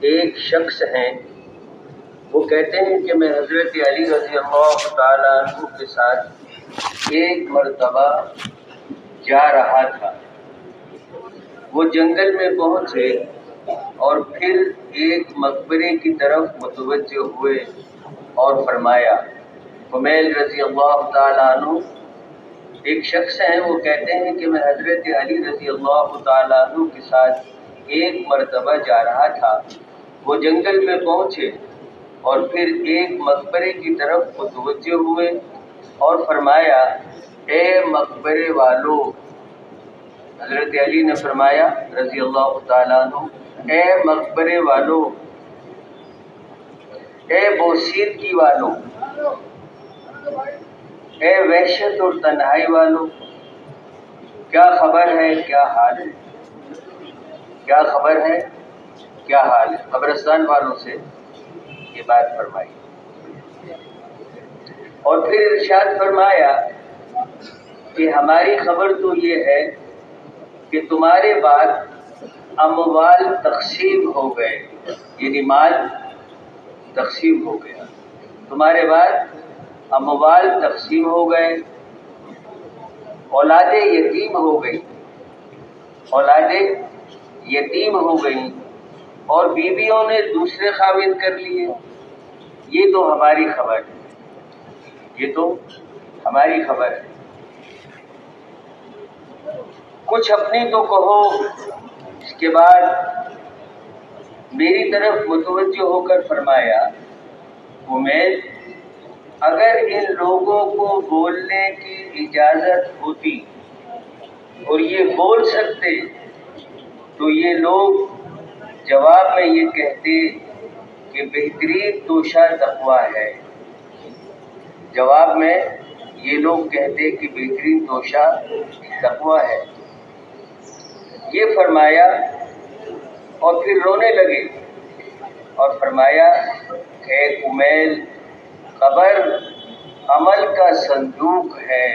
ایک شخص ہیں، وہ کہتے ہیں کہ میں حضرت علی رضی اللہ تعالیٰ عنہ کے ساتھ ایک مرتبہ جا رہا تھا۔ وہ جنگل میں پہنچے اور پھر ایک مقبرے کی طرف متوجہ ہوئے اور فرمایا، کمیل رضی اللہ تعالیٰ عنہ ایک شخص ہیں، وہ کہتے ہیں کہ میں حضرت علی رضی اللہ تعالیٰ عنہ کے ساتھ ایک مرتبہ جا رہا تھا۔ وہ جنگل میں پہنچے اور پھر ایک مقبرے کی طرف متوجہ ہوئے اور فرمایا، اے مقبرے والو، حضرت علی نے فرمایا رضی اللہ تعالیٰ عنہ، اے مقبرے والو، اے بوسیدگی والو، اے وحشت اور تنہائی والو، کیا خبر ہے، کیا حال ہے؟ کیا خبر ہے، کیا حال ہے؟ قبرستان والوں سے یہ بات فرمائی اور پھر ارشاد فرمایا کہ ہماری خبر تو یہ ہے کہ تمہارے بعد اموال تقسیم ہو گئے، یعنی مال تقسیم ہو گیا، تمہارے بعد اموال تقسیم ہو گئے، اولادیں یتیم ہو گئی، اولادیں یتیم ہو گئی اور بیویوں نے دوسرے خاوند کر لیے۔ یہ تو ہماری خبر ہے، یہ تو ہماری خبر ہے۔ کچھ اپنی تو کہو، اس کے بعد میری طرف متوجہ ہو کر فرمایا، کمیل، اگر ان لوگوں کو بولنے کی اجازت ہوتی اور یہ بول سکتے تو یہ لوگ جواب میں یہ کہتے کہ بہترین توشہ تقویٰ ہے۔ جواب میں یہ لوگ کہتے کہ بہترین توشہ تقویٰ ہے۔ یہ فرمایا اور پھر رونے لگے اور فرمایا، اے کمیل، قبر عمل کا صندوق ہے۔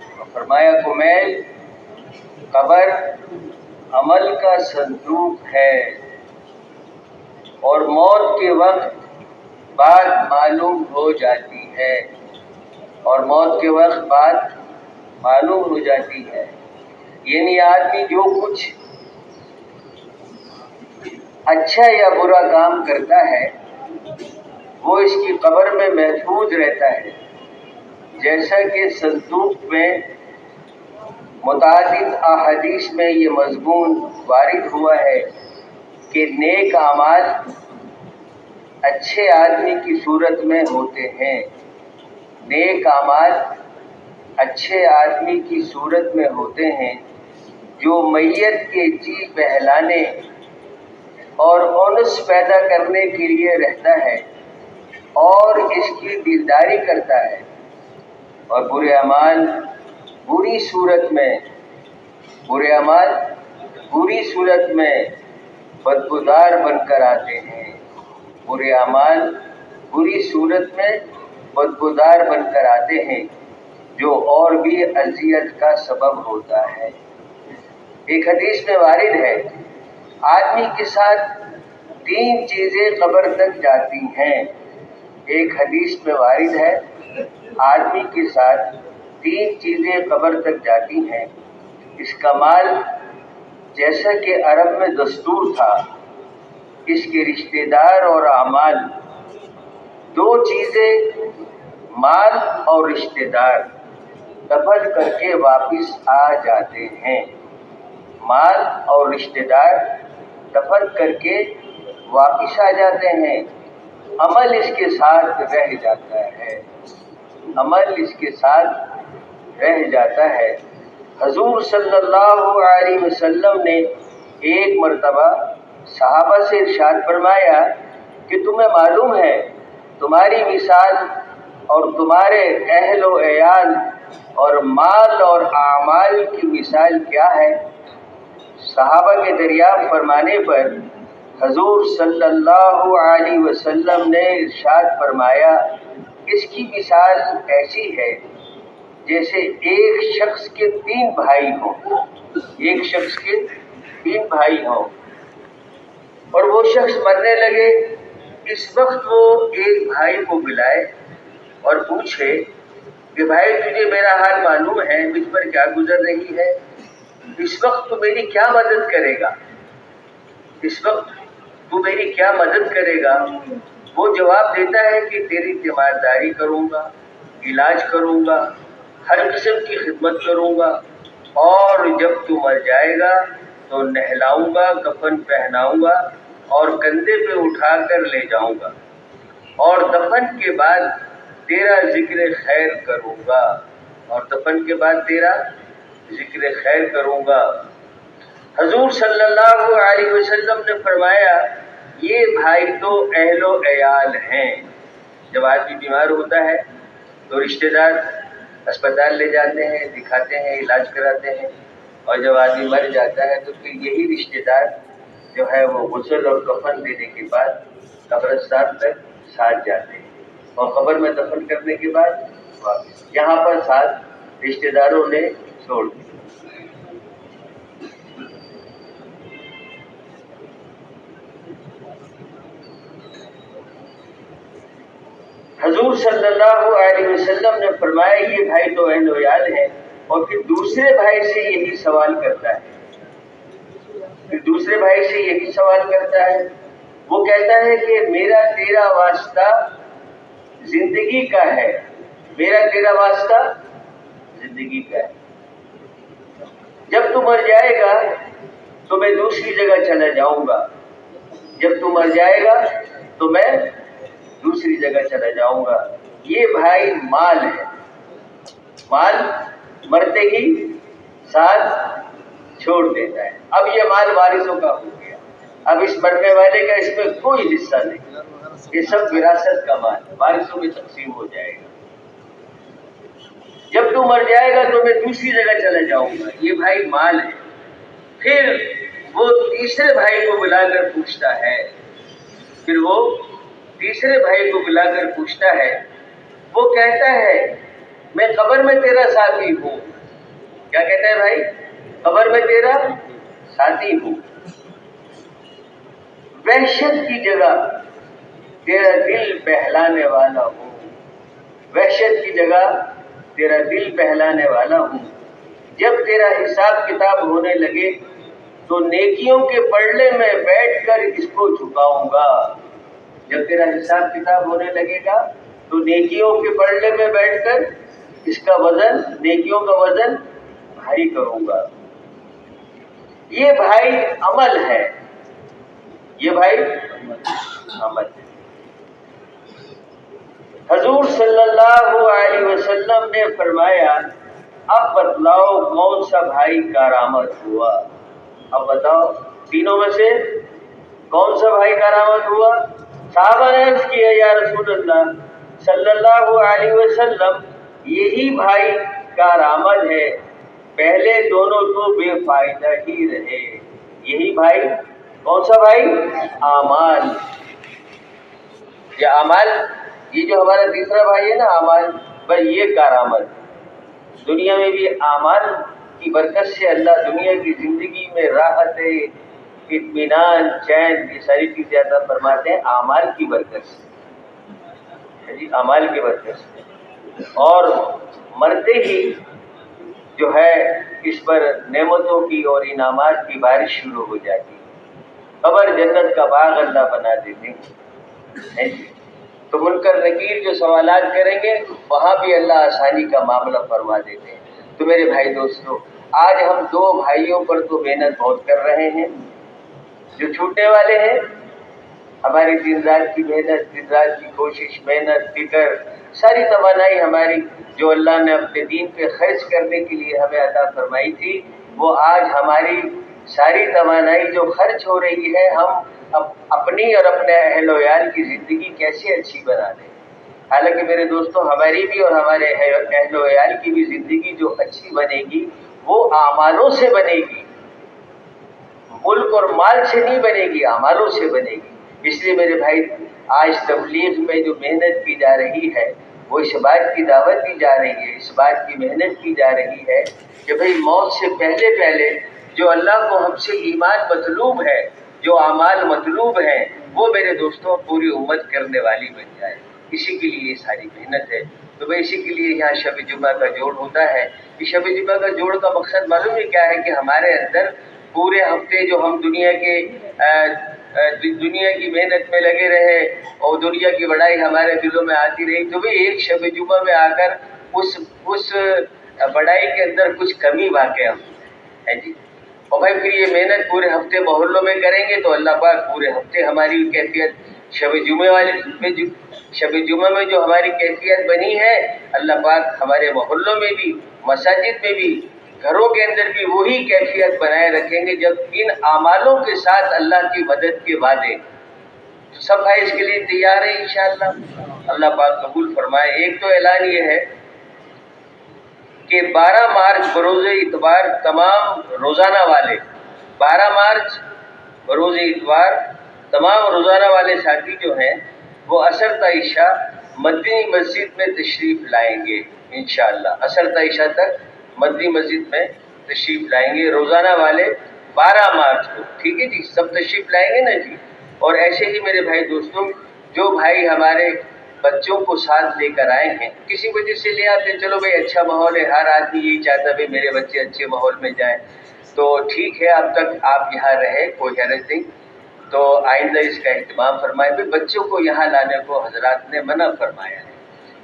اور فرمایا، کمیل، قبر عمل کا صندوق ہے اور موت کے وقت بات معلوم ہو جاتی ہے، اور موت کے وقت بات معلوم ہو جاتی ہے۔ یعنی آدمی جو کچھ اچھا یا برا کام کرتا ہے وہ اس کی قبر میں محفوظ رہتا ہے، جیسا کہ صندوق میں متعدد احادیث میں یہ مضمون وارد ہوا ہے کہ نیک اعمال اچھے آدمی کی صورت میں ہوتے ہیں، نیک اعمال اچھے آدمی کی صورت میں ہوتے ہیں جو میت کے جی بہلانے اور انس پیدا کرنے کے لیے رہتا ہے اور اس کی دلداری کرتا ہے، اور برے اعمال بری صورت میں بدبودار بن کر آتے ہیں، برے اعمال بری صورت میں بدبودار بن کر آتے ہیں جو اور بھی اذیت کا سبب ہوتا ہے۔ ایک حدیث میں وارد ہے، آدمی کے ساتھ 3 چیزیں قبر تک جاتی ہیں۔ ایک حدیث میں وارد ہے، آدمی کے ساتھ 3 چیزیں قبر تک جاتی ہیں۔ اس کا مال، جیسا کہ عرب میں دستور تھا، اس کے رشتہ دار اور اعمال۔ 2 چیزیں، مال اور رشتہ دار، دفن کر کے واپس آ جاتے ہیں۔ مال اور رشتہ دار دفن کر کے واپس آ جاتے ہیں، عمل اس کے ساتھ رہ جاتا ہے، عمل اس کے ساتھ رہ جاتا ہے۔ حضور صلی اللہ علیہ وسلم نے ایک مرتبہ صحابہ سے ارشاد فرمایا کہ تمہیں معلوم ہے تمہاری مثال اور تمہارے اہل و عیال اور مال اور اعمال کی مثال کیا ہے؟ صحابہ کے دریافت فرمانے پر حضور صلی اللہ علیہ وسلم نے ارشاد فرمایا، اس کی مثال ایسی ہے جیسے ایک شخص کے 3 بھائی ہوں، ایک شخص کے 3 بھائی ہوں، اور وہ وہ شخص مرنے لگے، اس وقت وہ ایک بھائی کو بلائے اور پوچھے کہ بھائی تجھے میرا حال معلوم ہے، مجھ پر کیا گزر رہی ہے، اس وقت تو میری کیا مدد کرے گا، اس وقت تو میری کیا مدد کرے گا؟ وہ جواب دیتا ہے کہ تیری تیمارداری کروں گا، علاج کروں گا، ہر قسم کی خدمت کروں گا، اور جب تو مر جائے گا تو نہلاؤں گا، کفن پہناؤں گا اور کندھے پہ اٹھا کر لے جاؤں گا، اور دفن کے بعد تیرا ذکر خیر کروں گا، اور دفن کے بعد تیرا ذکر خیر کروں گا۔ حضور صلی اللہ علیہ وسلم نے فرمایا یہ بھائی تو اہل و عیال ہیں۔ جب آدمی بیمار ہوتا ہے تو رشتہ دار اسپتال لے جاتے ہیں، دکھاتے ہیں، علاج کراتے ہیں، اور جب آدمی مر جاتا ہے تو پھر یہی رشتہ دار جو ہے وہ غسل اور کفن دینے کے بعد قبرستان تک ساتھ جاتے ہیں، اور قبر میں دفن کرنے کے بعد واپس یہاں پر ساتھ رشتہ داروں نے چھوڑ دیا۔ حضور صلی اللہ علیہ وسلم نے فرمایا یہ بھائی تو اہل و عیال ہے، اور پھر دوسرے بھائی سے یہی سوال کرتا ہے، وہ کہتا ہے کہ میرا تیرا واسطہ زندگی کا ہے، میرا تیرا واسطہ زندگی کا ہے، جب تو مر جائے گا تو میں دوسری جگہ چلا جاؤں گا، جب تو مر جائے گا تو میں دوسری جگہ چلا جاؤں گا۔ یہ بھائی مال ہے، مال مرتے ہی ساتھ چھوڑ دیتا ہے، اب یہ مال وارثوں کا ہو گیا، اب اس مرنے والے کا اس میں کوئی حصہ نہیں، یہ سب وراثت کا مال وارثوں میں تقسیم ہو جائے گا۔ جب تو مر جائے گا تو میں دوسری جگہ چلا جاؤں گا، یہ بھائی مال ہے۔ پھر وہ تیسرے بھائی کو بلا کر پوچھتا ہے، وہ کہتا ہے میں قبر میں تیرا ساتھی ہوں۔ کیا کہتا ہے بھائی؟ قبر میں تیرا ساتھی ہوں، وحشت کی جگہ تیرا دل بہلانے والا ہوں، وحشت کی جگہ تیرا دل بہلانے والا ہوں، جب تیرا حساب کتاب ہونے لگے تو نیکیوں کے پلڑے میں بیٹھ کر اس کو جھکاؤں گا، جب تیرا حساب کتاب ہونے لگے گا تو نیکیوں کے پلڑے میں بیٹھ کر اس کا وزن، نیکیوں کا وزن بھاری کروں گا۔ یہ بھائی عمل ہے، یہ بھائی عمل ہے۔ حضور صلی اللہ علیہ وسلم نے فرمایا اب بتلاؤ کون سا بھائی کارآمد ہوا، اب بتاؤ تینوں میں سے کون سا بھائی کارآمد ہوا؟ صحابہ نے عرض کیا یا رسول اللہ صلی اللہ علیہ وسلم یہی بھائی کارآمد ہے، پہلے دونوں تو بے فائدہ ہی رہے۔ یہی بھائی کون سا بھائی؟ اعمال، یہ اعمال، یہ جو ہمارا تیسرا بھائی ہے نا اعمال، پر یہ کارآمد دنیا میں بھی اعمال کی برکت سے اللہ دنیا کی زندگی میں راحت، اطمینان، چین، یہ ساری چیزیں عطا فرماتے ہیں اعمال کی برکت سے، جی اعمال کی برکت سے۔ اور مرتے ہی جو ہے اس پر نعمتوں کی اور انعامات کی بارش شروع ہو جاتی ہے، قبر جنت کا باغ اللہ بنا دیتے ہیں، تو منکر نکیر جو سوالات کریں گے وہاں بھی اللہ آسانی کا معاملہ فرما دیتے ہیں۔ تو میرے بھائی دوستو، آج ہم دو بھائیوں پر تو محنت بہت کر رہے ہیں، جو چھوٹنے والے ہیں ہماری دن رات کی محنت، دن رات کی کوشش، محنت، فکر، ساری توانائی ہماری جو اللہ نے اپنے دین پہ خرچ کرنے کے لیے ہمیں عطا فرمائی تھی، وہ آج ہماری ساری توانائی جو خرچ ہو رہی ہے، ہم اپنی اور اپنے اہل و عیال کی زندگی کیسے اچھی بنا دیں۔ حالانکہ میرے دوستوں ہماری بھی اور ہمارے اہل و عیال کی بھی زندگی جو اچھی بنے گی وہ اعمالوں سے بنے گی، ملک اور مال سے نہیں بنے گی، اعمالوں سے بنے گی۔ اس لیے میرے بھائی آج تبلیغ میں جو محنت کی جا رہی ہے وہ اس بات کی دعوت دی جا رہی ہے، اس بات کی محنت کی جا رہی ہے کہ بھئی موت سے پہلے جو اللہ کو ہم سے ایمان مطلوب ہے جو اعمال مطلوب ہیں وہ میرے دوستوں پوری امت کرنے والی بن جائے، اسی کے لیے یہ ساری محنت ہے۔ تو بھائی اسی کے لیے یہاں شب جمعہ کا جوڑ ہوتا ہے۔ کہ شب جمعہ کا جوڑ کا مقصد معلوم ہے کیا ہے؟ کہ ہمارے اندر پورے ہفتے جو ہم دنیا کی محنت میں لگے رہے اور دنیا کی بڑائی ہمارے دلوں میں آتی رہی، تو بھی ایک شب جمعہ میں آ کر اس بڑائی کے اندر کچھ کمی واقع ہے جی۔ اور بھائی پھر یہ محنت پورے ہفتے محلوں میں کریں گے تو اللہ پاک پورے ہفتے ہماری کیفیت شب جمعہ میں جو ہماری کیفیت بنی ہے، اللہ پاک ہمارے محلوں میں بھی، مساجد میں بھی، گھروں کے اندر بھی وہی کیفیت بنائے رکھیں گے جب ان اعمالوں کے ساتھ اللہ کی مدد کے وعدے۔ تو سب بھائی اس کے لیے تیار ہیں انشاءاللہ؟ اللہ پاک قبول فرمائے۔ ایک تو اعلان یہ ہے کہ 12 مارچ بروز اتوار تمام روزانہ والے 12 مارچ بروز اتوار تمام روزانہ والے ساتھی جو ہیں وہ عصر تا عشاء مدنی مسجد میں تشریف لائیں گے انشاءاللہ۔ عصر تا عشاء تک مدنی مسجد میں تشریف لائیں گے روزانہ والے 12 مارچ کو، ٹھیک ہے جی؟ سب تشریف لائیں گے نا جی؟ اور ایسے ہی میرے بھائی دوستوں، جو بھائی ہمارے بچوں کو ساتھ لے کر آئے ہیں، کسی وجہ سے لے آتے ہیں، چلو بھائی اچھا ماحول ہے، ہر آدمی یہی چاہتا ہے میرے بچے اچھے ماحول میں جائیں، تو ٹھیک ہے اب تک آپ یہاں رہے، کوئی حرج نہیں، تو آئندہ اس کا اہتمام فرمائے۔ بھی بچوں کو یہاں لانے کو حضرات نے منع فرمایا ہے۔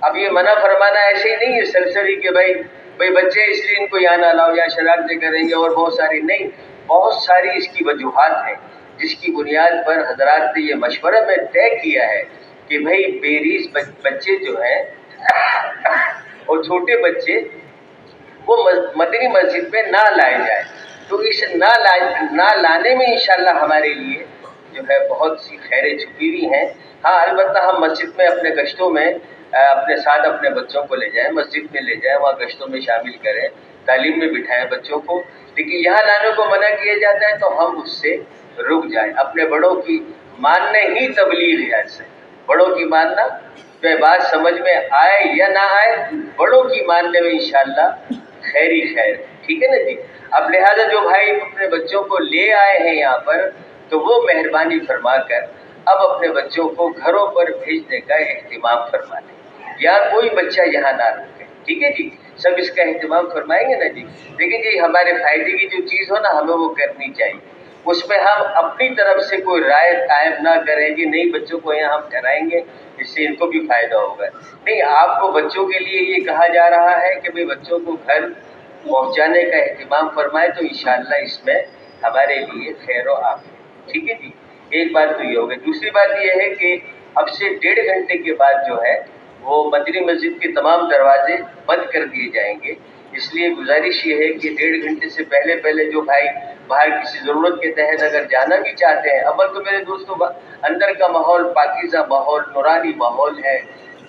اب یہ منع فرمانا ایسے ہی نہیں ہے سرسری کہ بھائی بچے اس لیے ان کو یہاں نہ لاؤ یا شرارتیں کریں گے اور بہت ساری، نہیں، بہت ساری اس کی وجوہات ہیں جس کی بنیاد پر حضرات نے یہ مشورہ میں طے کیا ہے کہ بھائی بیریز بچے جو ہیں اور چھوٹے بچے وہ مدنی مسجد میں نہ لائے جائیں۔ تو اس نہ لانے میں انشاءاللہ ہمارے لیے جو ہے بہت سی خیریں چھپی ہوئی ہیں۔ ہاں البتہ ہم مسجد میں اپنے گشتوں میں اپنے ساتھ اپنے بچوں کو لے جائیں، مسجد میں لے جائیں، وہاں گشتوں میں شامل کریں، تعلیم میں بٹھائیں بچوں کو، لیکن یہاں لانے کو منع کیا جاتا ہے تو ہم اس سے رک جائیں۔ اپنے بڑوں کی ماننے ہی تبلیغ ہے ایسے، بڑوں کی ماننا، چاہے بات سمجھ میں آئے یا نہ آئے، بڑوں کی ماننے میں انشاءاللہ خیر ہی خیر، ٹھیک ہے نا جی؟ اب لہذا جو بھائی اپنے بچوں کو لے آئے ہیں یہاں پر، تو وہ مہربانی فرما کر اب اپنے بچوں کو گھروں پر بھیجنے کا اہتمام فرما لیں، یا کوئی بچہ یہاں نہ رکھے، ٹھیک ہے جی؟ سب اس کا اہتمام فرمائیں گے نا جی؟ لیکن جی ہمارے فائدے کی جو چیز ہو نا ہمیں وہ کرنی چاہیے، اس میں ہم اپنی طرف سے کوئی رائے قائم نہ کریں جی نہیں بچوں کو یہاں ہم کرائیں گے اس سے ان کو بھی فائدہ ہوگا، نہیں، آپ کو بچوں کے لیے یہ کہا جا رہا ہے کہ بھئی بچوں کو گھر پہنچانے کا اہتمام فرمائے، تو انشاءاللہ اس میں ہمارے لیے خیر و عافیت، ٹھیک ہے جی؟ ایک بات تو یہ ہوگی۔ دوسری بات یہ ہے کہ اب سے 1.5 گھنٹے کے بعد جو ہے وہ مدنی مسجد کے تمام دروازے بند کر دیے جائیں گے، اس لیے گزارش یہ ہے کہ 1.5 گھنٹے سے پہلے جو بھائی باہر کسی ضرورت کے تحت اگر جانا بھی چاہتے ہیں، اول تو میرے دوستوں اندر کا ماحول پاکیزہ ماحول، نورانی ماحول ہے،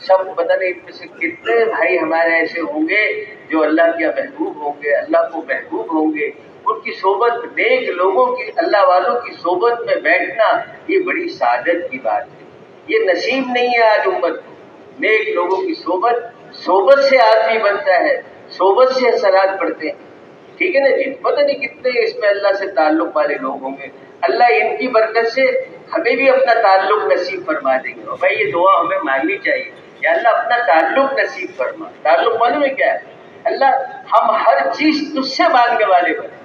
سب پتہ نہیں ان میں سے کتنے بھائی ہمارے ایسے ہوں گے جو اللہ کے محبوب ہوں گے، اللہ کو محبوب ہوں گے، ان کی صحبت، نیک لوگوں کی، اللہ والوں کی صحبت میں بیٹھنا یہ بڑی سعادت کی بات ہے، یہ نصیب نہیں ہے آج امت کو۔ نیک لوگوں کی صحبت سے آدمی بنتا ہے، صحبت سے اثرات پڑتے ہیں، ٹھیک ہے نا جی؟ پتہ نہیں کتنے اس میں اللہ سے تعلق والے لوگ ہوں گے، اللہ ان کی برکت سے ہمیں بھی اپنا تعلق نصیب فرما دیں گے۔ اور بھائی یہ دعا ہمیں مانگنی چاہیے کہ اللہ اپنا تعلق نصیب فرما۔ تعلق معلوم ہے کیا ہے؟ اللہ ہم ہر چیز تجھ سے مانگنے والے بنے،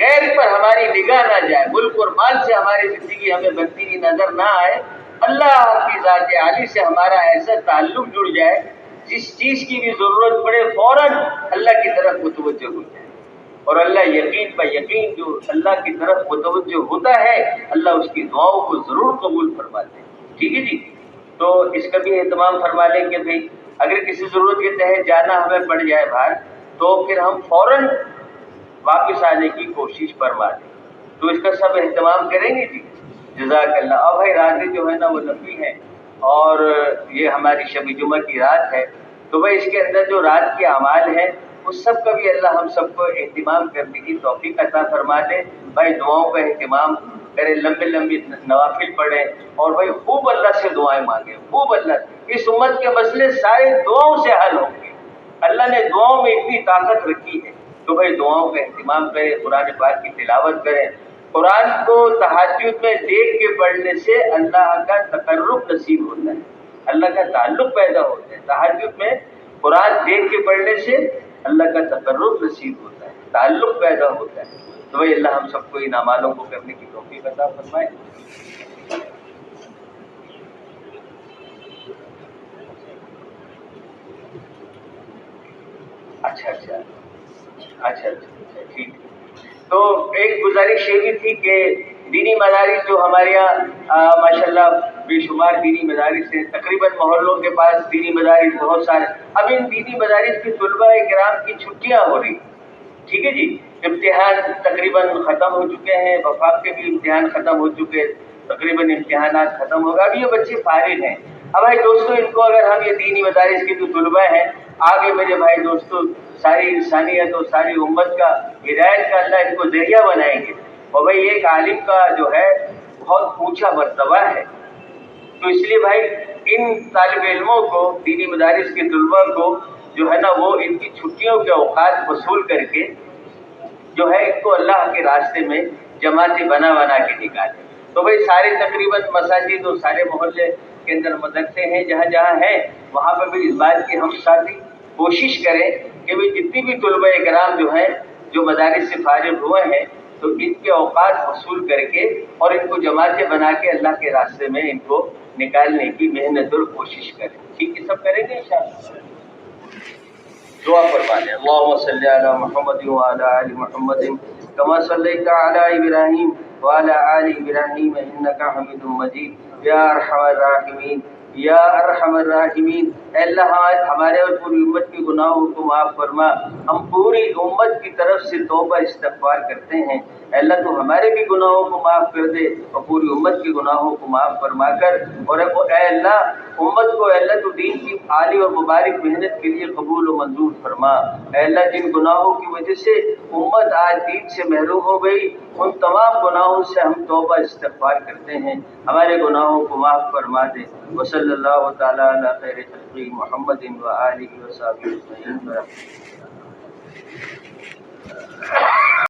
غیر پر ہماری نگاہ نہ جائے، ملک اور مال سے ہماری زندگی ہمیں بنتی ہوئی نظر نہ آئے، اللہ کی ذات عالی سے ہمارا ایسا تعلق جڑ جائے جس چیز کی بھی ضرورت پڑے فوراً اللہ کی طرف متوجہ ہو جائے، اور اللہ یقین پہ یقین جو اللہ کی طرف متوجہ ہوتا ہے اللہ اس کی دعاؤں کو ضرور قبول فرماتے ہیں، ٹھیک ہے جی؟ تو اس کا بھی اہتمام فرما لیں کہ بھائی اگر کسی ضرورت کے تحت جانا ہمیں پڑ جائے باہر تو پھر ہم فوراً واپس آنے کی کوشش فرما دیں، تو اس کا سب اہتمام کریں گے جی؟ جزاک اللہ۔ اور بھائی راتیں جو ہے نا وہ لمبی ہیں اور یہ ہماری شب جمعہ کی رات ہے، تو بھائی اس کے اندر جو رات کے اعمال ہیں اس سب کا بھی اللہ ہم سب کو اہتمام کرنے کی توفیق عطا فرما دے۔ بھائی دعاؤں کا اہتمام کریں، لمبی نوافل پڑھیں، اور بھائی خوب اللہ سے دعائیں مانگیں، خوب اللہ سے۔ اس امت کے مسئلے سارے دعاؤں سے حل ہوں گے، اللہ نے دعاؤں میں اتنی طاقت رکھی ہے، تو بھائی دعاؤں کا اہتمام کریں، قرآن پاک کی تلاوت کریں، قرآن کو تہجد میں دیکھ کے پڑھنے سے اللہ کا تقرب نصیب ہوتا ہے، اللہ کا تعلق پیدا ہوتا ہے۔ تہجد میں قرآن دیکھ کے پڑھنے سے اللہ کا تقرب نصیب ہوتا ہے، تعلق پیدا ہوتا ہے۔ تو بھائی اللہ ہم سب کو ان اعمالوں کو کرنے کی توفیق عطا فرمائے۔ اچھا ٹھیک۔ تو ایک گزارش یہ بھی تھی کہ دینی مدارس جو ہمارے یہاں ماشاءاللہ بے شمار دینی مدارس ہیں، تقریباً محلوں کے پاس دینی مدارس بہت سارے، اب ان دینی مدارس کے طلباء کرام کی چھٹیاں ہو رہی، ٹھیک ہے جی، امتحان تقریباً ختم ہو چکے ہیں، وفاق کے بھی امتحان ختم ہو چکے، تقریباً امتحانات ختم ہوگا، اب یہ بچے فارغ ہیں۔ اب بھائی دوستوں، ان کو اگر ہم یہ دینی مدارس کے جو طلباء ہیں، آگے میرے بھائی دوستوں ساری انسانیت اور ساری امت کا ہدایت کا اللہ ان کو ذریعہ بنائیں گے، اور بھائی ایک عالم کا جو ہے بہت اونچا مرتبہ ہے، تو اس لیے بھائی ان طالب علموں کو، دینی مدارس کے طلباء کو جو ہے نا وہ ان کی چھٹیوں کے اوقات وصول کر کے جو ہے ان کو اللہ کے راستے میں جماعتیں بنا کے نکالے۔ تو بھائی سارے تقریباً مساجد اور سارے محلے کے اندر مدرسے ہیں، جہاں جہاں ہیں وہاں پہ بھی اس بات کی ہم ساتھی کوشش کریں کہ بھی جتنی بھی طلباء کرام جو ہیں جو مدارس سے فارغ ہوئے ہیں تو ان کے اوقات وصول کر کے اور ان کو جماعتیں بنا کے اللہ کے راستے میں ان کو نکالنے کی محنت اور کوشش کریں۔ ٹھیک ہے، سب کریں گے انشاءاللہ۔ دعا فرما لیں۔ اللهم صل على محمد وعلى آل محمد كما صليت على إبراهيم وعلى آل إبراهيم إنك حميد مجيد یا ارحم الراحمین یا ارحم الراحمین۔ اے اللہ ہمارے اور پوری امت کے گناہوں کو معاف فرما، ہم پوری امت کی طرف سے توبہ استغفار کرتے ہیں۔ اے اللہ تو ہمارے بھی گناہوں کو معاف کر دے اور پوری امت کے گناہوں کو معاف فرما کر، اور اے اللہ امت کو، اے اللہ تو دین کی عالی اور مبارک محنت کے لیے قبول و منظور فرما۔ اے اللہ جن گناہوں کی وجہ سے امت آج دین سے محروم ہو گئی، ان تمام گناہوں سے ہم توبہ استغفار کرتے ہیں، ہمارے گناہوں کو معاف فرما دے۔ وصلی اللہ تعالی علی خیر خلقہ محمد و آلہ و صحبہ اجمعین۔